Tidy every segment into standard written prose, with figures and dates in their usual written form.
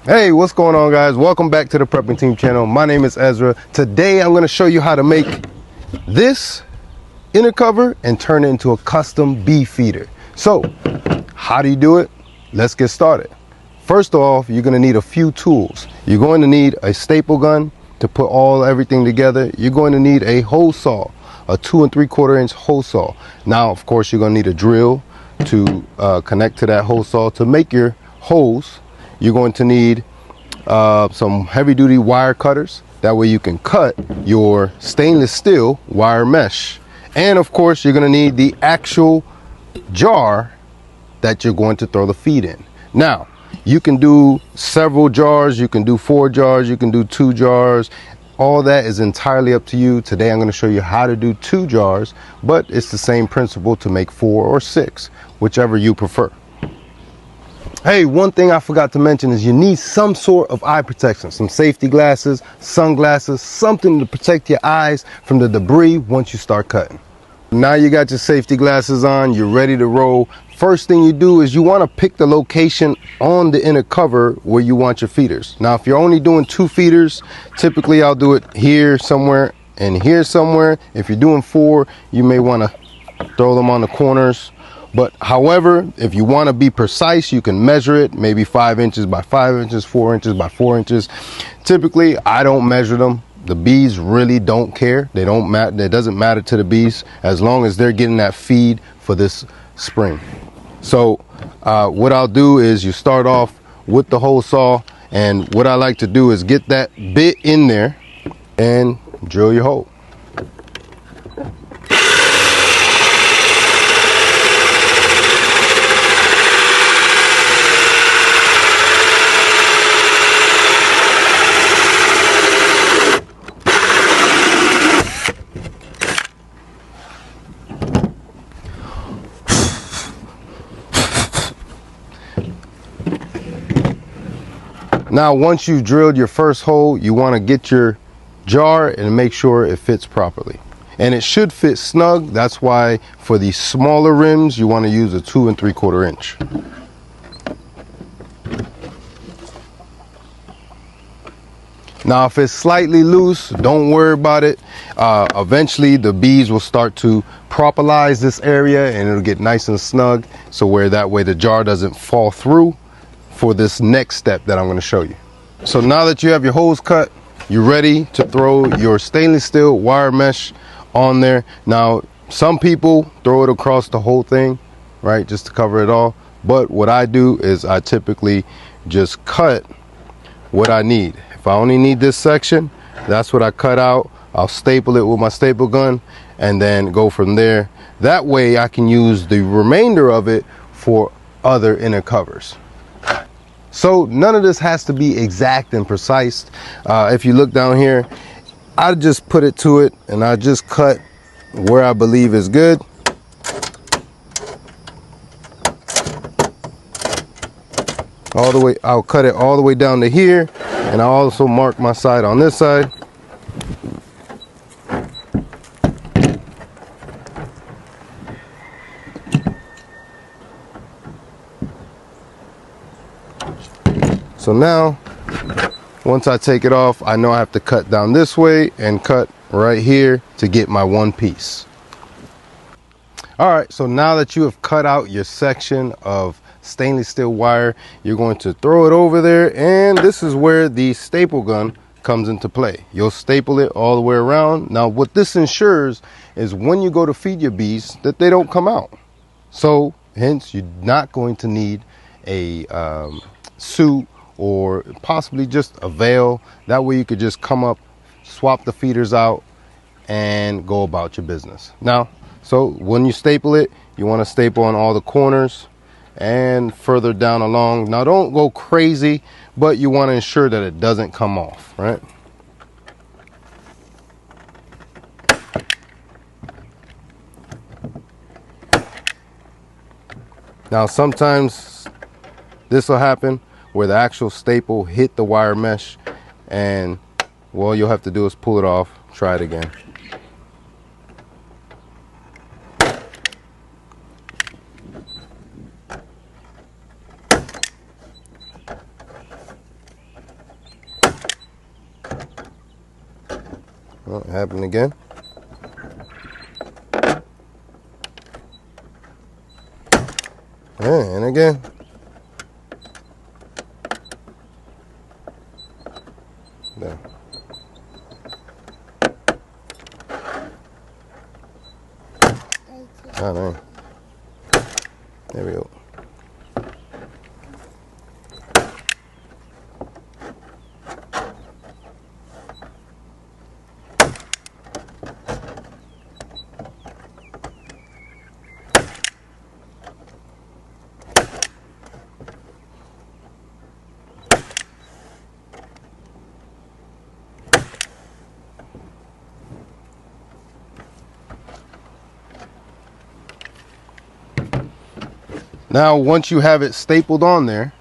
Hey, what's going on, guys? Welcome back to the Prepping Team channel. My name is Ezra. Today I'm going to show you how to make this inner cover and turn it into a custom bee feeder. So how do you do it? Let's get started. First off, you're going to need a few tools. You're going to need a staple gun to put everything together. You're going to need a hole saw, a 2 3/4 inch hole saw. Now, of course, you're going to need a drill to connect to that hole saw to make your holes. You're going to need some heavy-duty wire cutters. That way you can cut your stainless steel wire mesh. And of course, you're going to need the actual jar that you're going to throw the feed in. Now, you can do several jars. You can do 4 jars. You can do 2 jars. All that is entirely up to you. Today, I'm going to show you how to do 2 jars, but it's the same principle to make 4 or 6, whichever you prefer. Hey, one thing I forgot to mention is you need some sort of eye protection, some safety glasses, sunglasses, something to protect your eyes from the debris once you start cutting. Now you got your safety glasses on, you're ready to roll. First thing you do is you want to pick the location on the inner cover where you want your feeders. Now, if you're only doing 2 feeders, typically I'll do it here somewhere and here somewhere. If you're doing 4, you may want to throw them on the corners. But however, if you want to be precise, you can measure it, maybe 5 inches by 5 inches, 4 inches by 4 inches. Typically, I don't measure them. The bees really don't care. They don't matter. It doesn't matter to the bees as long as they're getting that feed for this spring. So what I'll do is you start off with the hole saw, and what I like to do is get that bit in there and drill your hole. Now, once you've drilled your first hole, you want to get your jar and make sure it fits properly. And it should fit snug. That's why for the smaller rims, you want to use a 2 3/4 inch. Now, if it's slightly loose, don't worry about it. Eventually, the bees will start to propolize this area and it'll get nice and snug. So where that way the jar doesn't fall through for this next step that I'm going to show you. So now that you have your holes cut, you're ready to throw your stainless steel wire mesh on there. Now, some people throw it across the whole thing, right, just to cover it all. But what I do is I typically just cut what I need. If I only need this section, that's what I cut out. I'll staple it with my staple gun and then go from there. That way I can use the remainder of it for other inner covers. So none of this has to be exact and precise. If you look down here, I just put it to it and I just cut where I believe is good. All the way, I'll cut it all the way down to here, and I'll also mark my side on this side. So now, once I take it off, I know I have to cut down this way and cut right here to get my one piece. All right, so now that you have cut out your section of stainless steel wire, you're going to throw it over there, and this is where the staple gun comes into play. You'll staple it all the way around. Now, what this ensures is when you go to feed your bees that they don't come out. So hence, you're not going to need a suit or possibly just a veil. That way you could just come up, swap the feeders out, and go about your business. Now, so when you staple it, you want to staple on all the corners and further down along. Now, don't go crazy, but you want to ensure that it doesn't come off, right? Now, sometimes this will happen where the actual staple hit the wire mesh, and well, you'll have to do is pull it off, try it again. Oh, it happened again. And again. There. Oh, dang. There we go. Now, once you have it stapled on there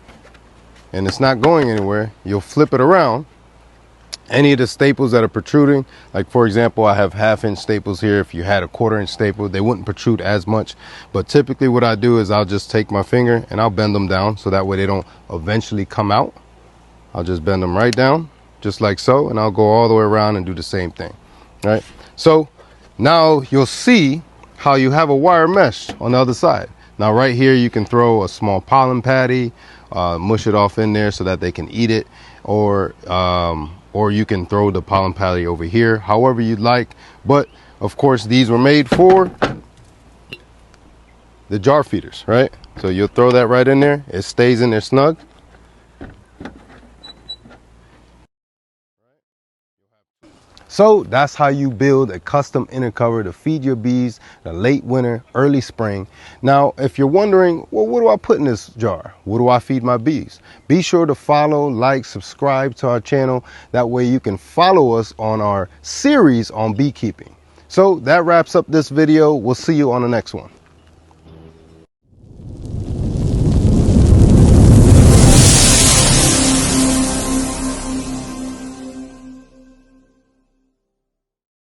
and it's not going anywhere, you'll flip it around. Any of the staples that are protruding, like for example, I have 1/2-inch staples here. If you had a 1/4-inch staple, they wouldn't protrude as much. But typically what I do is I'll just take my finger and I'll bend them down so that way they don't eventually come out. I'll just bend them right down, just like so, and I'll go all the way around and do the same thing, right? So now you'll see how you have a wire mesh on the other side. Now right here you can throw a small pollen patty, mush it off in there so that they can eat it, or you can throw the pollen patty over here, however you'd like. But of course these were made for the jar feeders, right? So you'll throw that right in there, it stays in there snug. So that's how you build a custom inner cover to feed your bees in the late winter, early spring. Now, if you're wondering, well, what do I put in this jar? What do I feed my bees? Be sure to follow, like, subscribe to our channel. That way you can follow us on our series on beekeeping. So that wraps up this video. We'll see you on the next one.